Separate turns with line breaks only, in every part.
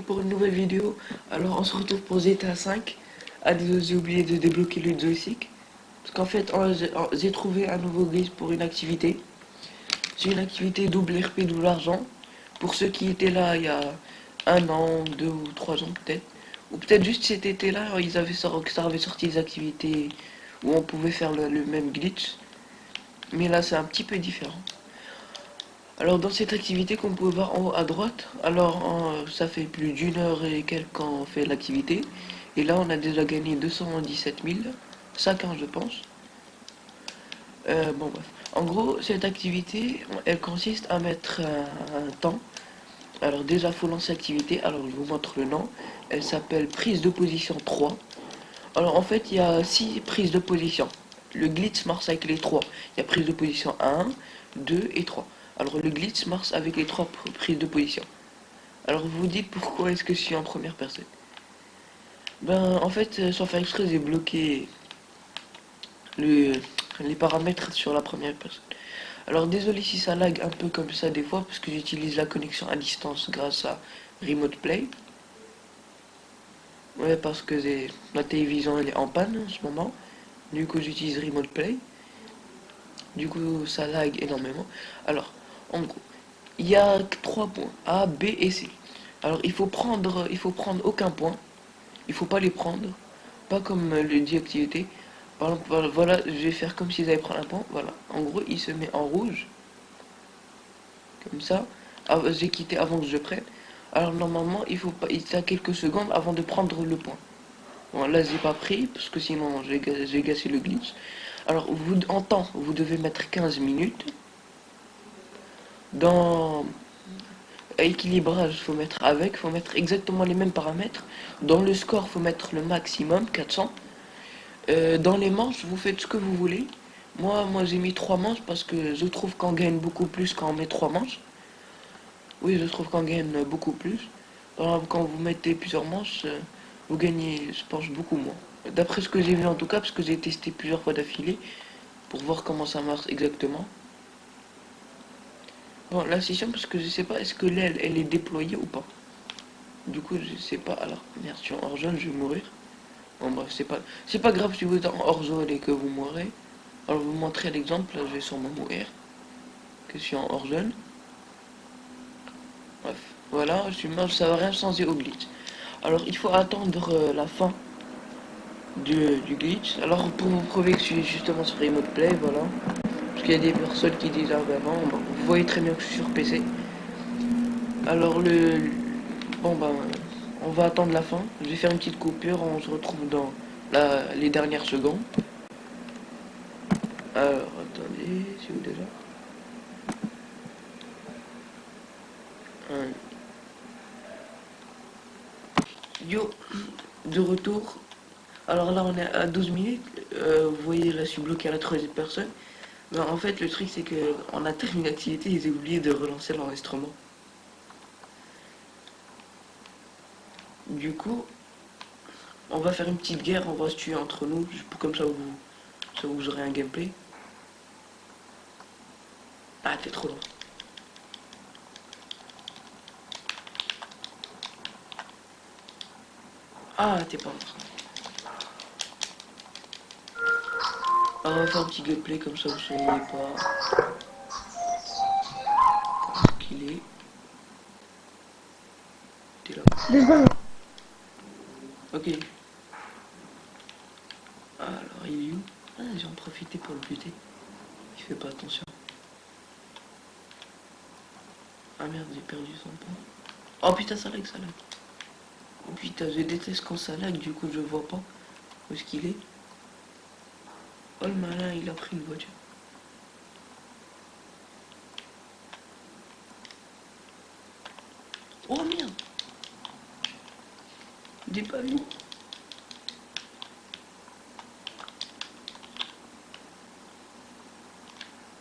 Pour une nouvelle vidéo. Alors on se retrouve pour GTA 5. Ah désolé, j'ai oublié de débloquer le joystick. Parce qu'en fait j'ai trouvé un nouveau glitch pour une activité. C'est une activité double RP double argent. Pour ceux qui étaient là il y a un an, 2 ou 3 ans peut-être. Ou peut-être juste cet été-là, Rockstar avait sorti des activités où on pouvait faire le même glitch. Mais là c'est un petit peu différent. Alors dans cette activité qu'on peut voir en haut à droite, ça fait plus d'1 heure et quelques qu'on fait l'activité. Et là on a déjà gagné 217 000, chacun je pense. Bon bref. En gros cette activité, elle consiste à mettre un temps. Alors déjà faut lancer l'activité, alors je vous montre le nom. Elle s'appelle prise de position 3. Alors en fait il y a 6 prises de position. Le glitch marche avec les 3. Il y a prise de position 1, 2 et 3. Alors le glitch marche avec les 3 prises de position. Alors vous vous dites pourquoi est-ce que je suis en première personne. Ben en fait sans faire exprès j'ai bloqué les paramètres sur la première personne. Alors désolé si ça lag un peu comme ça des fois parce que j'utilise la connexion à distance grâce à Remote Play. Ouais parce que ma télévision elle est en panne en ce moment. Du coup j'utilise Remote Play. Du coup ça lag énormément. Alors en gros il y a 3 points A, B et C. Alors il faut prendre aucun point. Il faut pas les prendre. Pas comme le dit activité. Par exemple, voilà, je vais faire comme s'ils allaient prendre un point. Voilà. En gros, il se met en rouge. Comme ça. Ah, j'ai quitté avant que je prenne. Alors normalement, il faut pas. Il y a quelques secondes avant de prendre le point. Bon, là, j'ai pas pris, parce que sinon j'ai gâché le glitch. Alors, en temps, vous devez mettre 15 minutes. Dans équilibrage, faut mettre avec, faut mettre exactement les mêmes paramètres. Dans le score, faut mettre le maximum, 400. Dans les manches, vous faites ce que vous voulez. Moi j'ai mis 3 manches parce que je trouve qu'on gagne beaucoup plus quand on met 3 manches. Oui, je trouve qu'on gagne beaucoup plus. Par exemple, quand vous mettez plusieurs manches, vous gagnez, je pense, beaucoup moins. D'après ce que j'ai vu en tout cas, parce que j'ai testé plusieurs fois d'affilée, pour voir comment ça marche exactement. Bon, la session, parce que je sais pas, est-ce que l'aile, elle est déployée ou pas. Du coup, je sais pas. Alors, merde, je suis en hors-zone, je vais mourir. Bon, bref, c'est pas grave si vous êtes en hors-zone et que vous mourrez. Alors, je vais vous montrer l'exemple. Là, je vais sur mon mourir. Que je suis en hors-zone. Bref, voilà, je suis mort, ça va rien changer au glitch. Alors, il faut attendre la fin du glitch. Alors, pour vous prouver que je suis justement sur Remote Play, voilà. Parce qu'il y a des personnes qui disent, ah ben non, bon, vous voyez très bien que je suis sur PC. Alors, bon ben, on va attendre la fin. Je vais faire une petite coupure, on se retrouve dans les dernières secondes. Alors, attendez, c'est où déjà? Yo, de retour. Alors là, on est à 12 minutes. Vous voyez, là, je suis bloqué à la 3e personne. Ben, en fait, le truc, c'est que on a terminé l'activité et j'ai oublié de relancer l'enregistrement. Du coup, on va faire une petite guerre, on va se tuer entre nous, comme ça vous aurez un gameplay. Ah, t'es trop loin. Ah, t'es pas mort. On va faire un petit gameplay comme ça, vous savez pas ce qu'il est. T'es là. Ok. Alors, il est où? Ah, j'ai en profité pour le buter. Il fait pas attention. Ah merde, j'ai perdu son point. Oh putain, ça lag, ça lag. Oh putain, je déteste quand ça lag, du coup je vois pas où est-ce qu'il est. Oh le malin, il a pris une voiture. Oh merde. J'ai pas vu.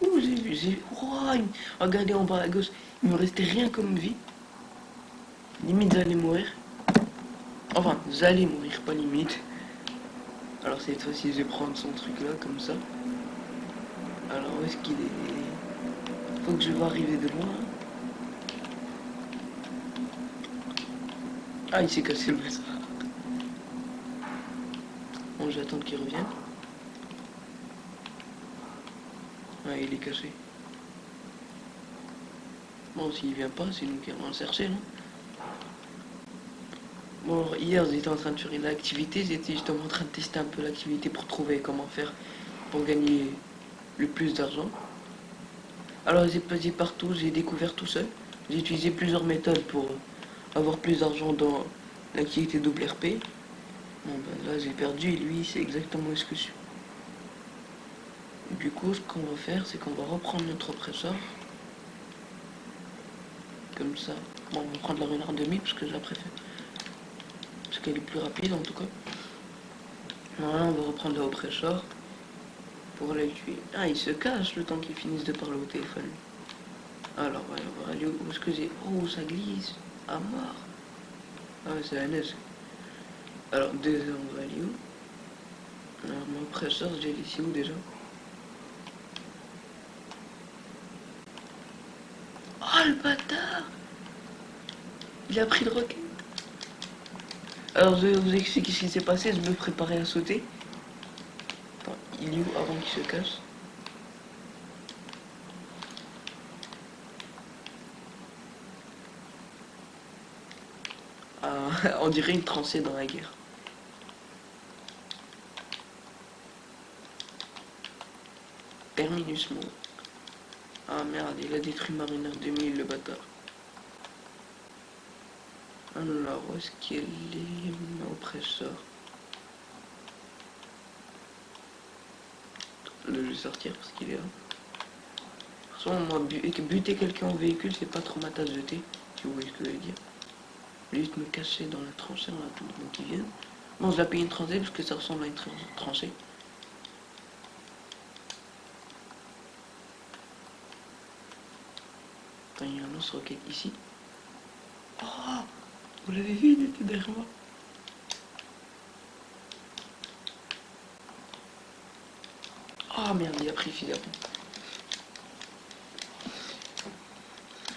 Oh j'ai vu, oh, regardez en bas à gauche, il me restait rien comme vie. Limite j'allais mourir. Enfin, j'allais mourir, pas limite. Alors cette fois-ci je vais prendre son truc là, comme ça. Alors où est-ce qu'il est? Faut que je vais arriver de loin. Ah, il s'est cassé le bâtard. Bon, je vais attendre qu'il revienne. Ah, il est caché. Bon, s'il vient pas, c'est nous qui allons le chercher, non? Bon, alors, hier, j'étais en train de faire une activité. J'étais justement en train de tester un peu l'activité pour trouver comment faire pour gagner le plus d'argent. Alors, j'ai passé partout, j'ai découvert tout seul. J'ai utilisé plusieurs méthodes pour avoir plus d'argent dans l'activité double RP. Bon, ben là, j'ai perdu et lui, c'est exactement ce que je suis. Du coup, ce qu'on va faire, c'est qu'on va reprendre notre oppresseur. Comme ça. Bon, on va prendre la renard demi parce que je la préfère. Parce qu'elle est plus rapide en tout cas. Voilà, on va reprendre la oppresseur pour aller le tuer. Ah, il se cache le temps qu'il finisse de parler au téléphone. Alors, ouais, on va aller où est-ce que j'ai. Oh, ça glisse. À mort. Ah, ouais, c'est la neige. Alors, déjà, on va aller où? Alors, mon oppresseur, j'ai laissé où déjà? Oh, le bâtard! Il a pris le roquet. Alors, je vais vous expliquer ce qui s'est passé. Je me préparais à sauter. Attends, il est où avant qu'il se casse? Ah, on dirait une tranchée dans la guerre. Terminus mot. Ah merde, il a détruit Mariner 2000, le bâtard. Alors, où est-ce qu'il est, mon oppresseur? Là, je vais sortir parce qu'il est là. Soit moi, buter quelqu'un en véhicule, c'est pas trop ma tasse de thé. Tu vois ce que je veux dire? Juste me cacher dans la tranchée en attendant qu'il vienne. Bon, je vais payer une tranchée parce que ça ressemble à une tranchée. Quand il y a un lance-roquette ici. Oh, vous l'avez vu, il était derrière moi. Oh merde, il a pris figaro.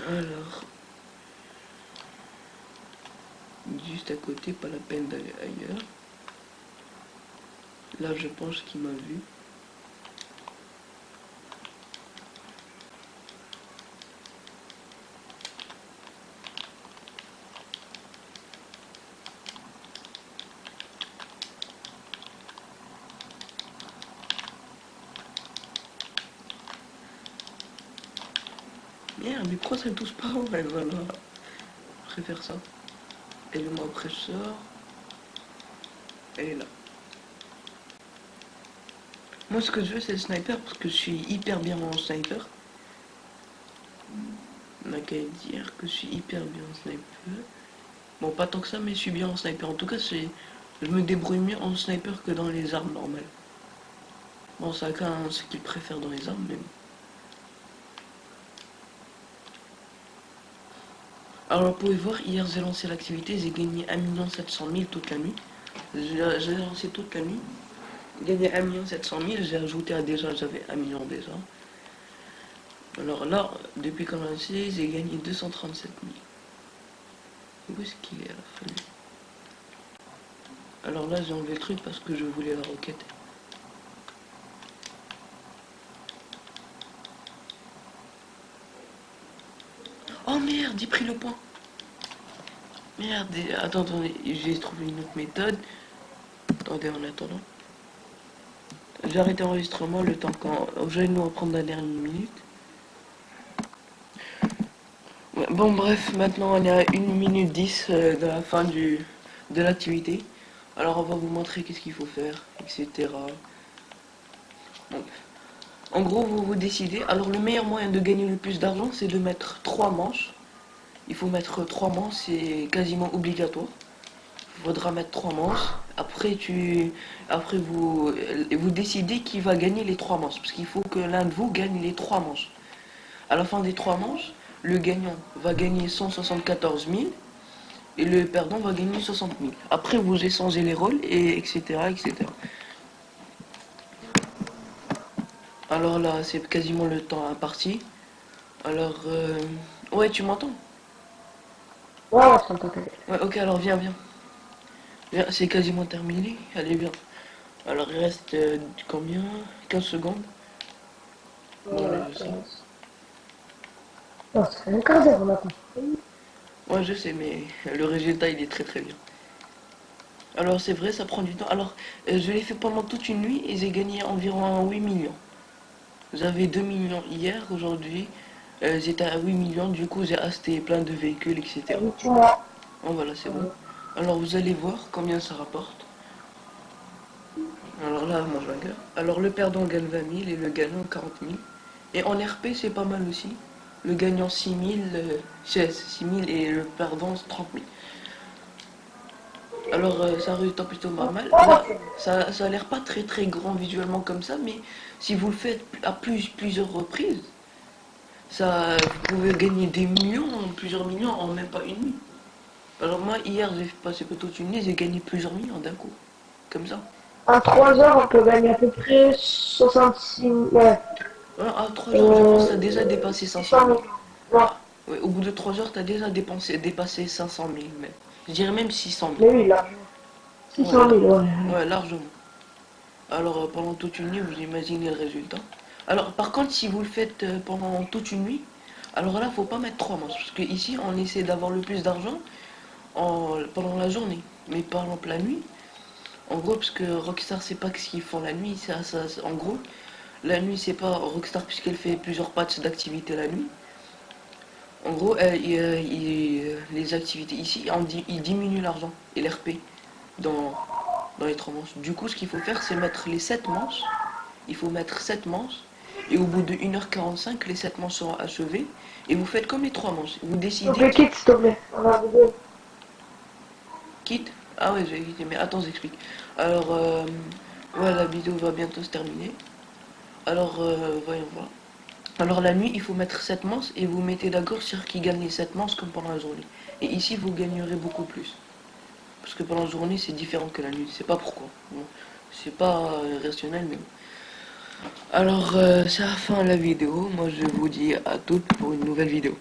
Alors, juste à côté, pas la peine d'aller ailleurs. Là, je pense qu'il m'a vu. Merde, mais pourquoi ça ne touche pas? Ouais, voilà. Je préfère ça. Et le mot oppresseur, elle est là. Moi, ce que je veux, c'est le sniper parce que je suis hyper bien en sniper. On n'a qu'à dire que je suis hyper bien en sniper. Bon, pas tant que ça, mais je suis bien en sniper. En tout cas, je me débrouille mieux en sniper que dans les armes normales. Bon, chacun a ce qu'il préfère dans les armes, mais bon. Alors, vous pouvez voir, hier j'ai lancé l'activité, j'ai gagné 1 700 000 toute la nuit. J'ai lancé toute la nuit, gagné 1 700 000, j'ai ajouté à déjà, j'avais 1 million déjà. Alors là, depuis qu'on a lancé, j'ai gagné 237 000. Où est-ce qu'il est à la fin? Alors là, j'ai enlevé le truc parce que je voulais la roquette. Oh merde, j'ai pris le point. Merde, attendez, j'ai trouvé une autre méthode. Attendez, en attendant. J'ai arrêté l'enregistrement le temps quand j'allais nous reprendre la dernière minute. Ouais, bon, bref, maintenant on est à 1 minute 10 de la fin de l'activité. Alors on va vous montrer qu'est-ce qu'il faut faire, etc. Bon. En gros, vous décidez. Alors le meilleur moyen de gagner le plus d'argent, c'est de mettre 3 manches. Il faut mettre 3 manches, c'est quasiment obligatoire. Il faudra mettre 3 manches. Après vous décidez qui va gagner les 3 manches. Parce qu'il faut que l'un de vous gagne les 3 manches. À la fin des 3 manches, le gagnant va gagner 174 000 et le perdant va gagner 60 000. Après, vous échangez les rôles, et etc., etc. Alors là, c'est quasiment le temps imparti. Alors, ouais, tu m'entends?
Ouais, ouais, je t'entends.
Ouais, ok, alors viens, viens. Viens, c'est quasiment terminé. Allez, viens. Alors, il reste combien? 15 secondes. Dans
Ouais,
le ça.
non, ça fait un quart d'heure maintenant.
Ouais, je sais, mais le résultat, il est très très bien. Alors, c'est vrai, ça prend du temps. Alors, je l'ai fait pendant toute une nuit et j'ai gagné environ 8 millions. J'avais 2 millions hier, aujourd'hui, j'étais à 8 millions. Du coup, j'ai acheté plein de véhicules, etc.
Dis-moi.
Bon, voilà, c'est bon. Alors, vous allez voir combien ça rapporte. Alors là, mon vainqueur. Alors, le perdant gagne 20 000 et le gagnant 40 000. Et en RP, c'est pas mal aussi. Le gagnant 6 000, 6 000 et le perdant 30 000. Alors, ça résultat plutôt pas mal. Là, ça a l'air pas très très grand visuellement comme ça, mais si vous le faites à plusieurs reprises, ça, vous pouvez gagner des millions, plusieurs millions en même pas une nuit. Alors moi, hier, j'ai passé toute une nuit, j'ai gagné plusieurs millions d'un coup. Comme ça.
En 3 heures, on peut gagner à peu près 66. Ouais.
Ouais, à 3 heures, je pense que ça a déjà dépassé 500
100
000.
millions. Ouais.
Ah, ouais, au bout de 3 heures, tu as déjà dépassé 500 000 même. Je dirais même 600 000.
Mais oui, largement.
Ouais,
600 000, ouais.
ouais, largement. Alors, pendant toute une nuit, vous imaginez le résultat. Alors, par contre, si vous le faites pendant toute une nuit, alors là, faut pas mettre 3 manches. Parce que ici, on essaie d'avoir le plus d'argent pendant la journée. Mais par exemple, la nuit, en gros, parce que Rockstar, c'est pas ce qu'ils font la nuit. En gros, la nuit, c'est pas Rockstar, puisqu'elle fait plusieurs patchs d'activité la nuit. En gros, les activités ici, ils diminuent l'argent et l'RP dans les 3 manches. Du coup, ce qu'il faut faire, c'est mettre les 7 manches. Il faut mettre 7 manches. Et au bout de 1h45, les 7 manches seront achevées. Et vous faites comme les 3 manches. Vous
Donc,
décidez
quitte, s'il te plaît. On va vous.
quitte. Ah ouais, j'ai quitté, mais attends, j'explique. Alors, ouais, la vidéo va bientôt se terminer. Alors, voyons voir. Alors, la nuit, il faut mettre 7 manches et vous mettez d'accord sur qui gagne les 7 manches comme pendant la journée. Et ici, vous gagnerez beaucoup plus. Parce que pendant la journée, c'est différent que la nuit. C'est pas pourquoi. Bon, c'est pas rationnel, mais bon. Alors, c'est la fin de la vidéo. Moi, je vous dis à toutes pour une nouvelle vidéo.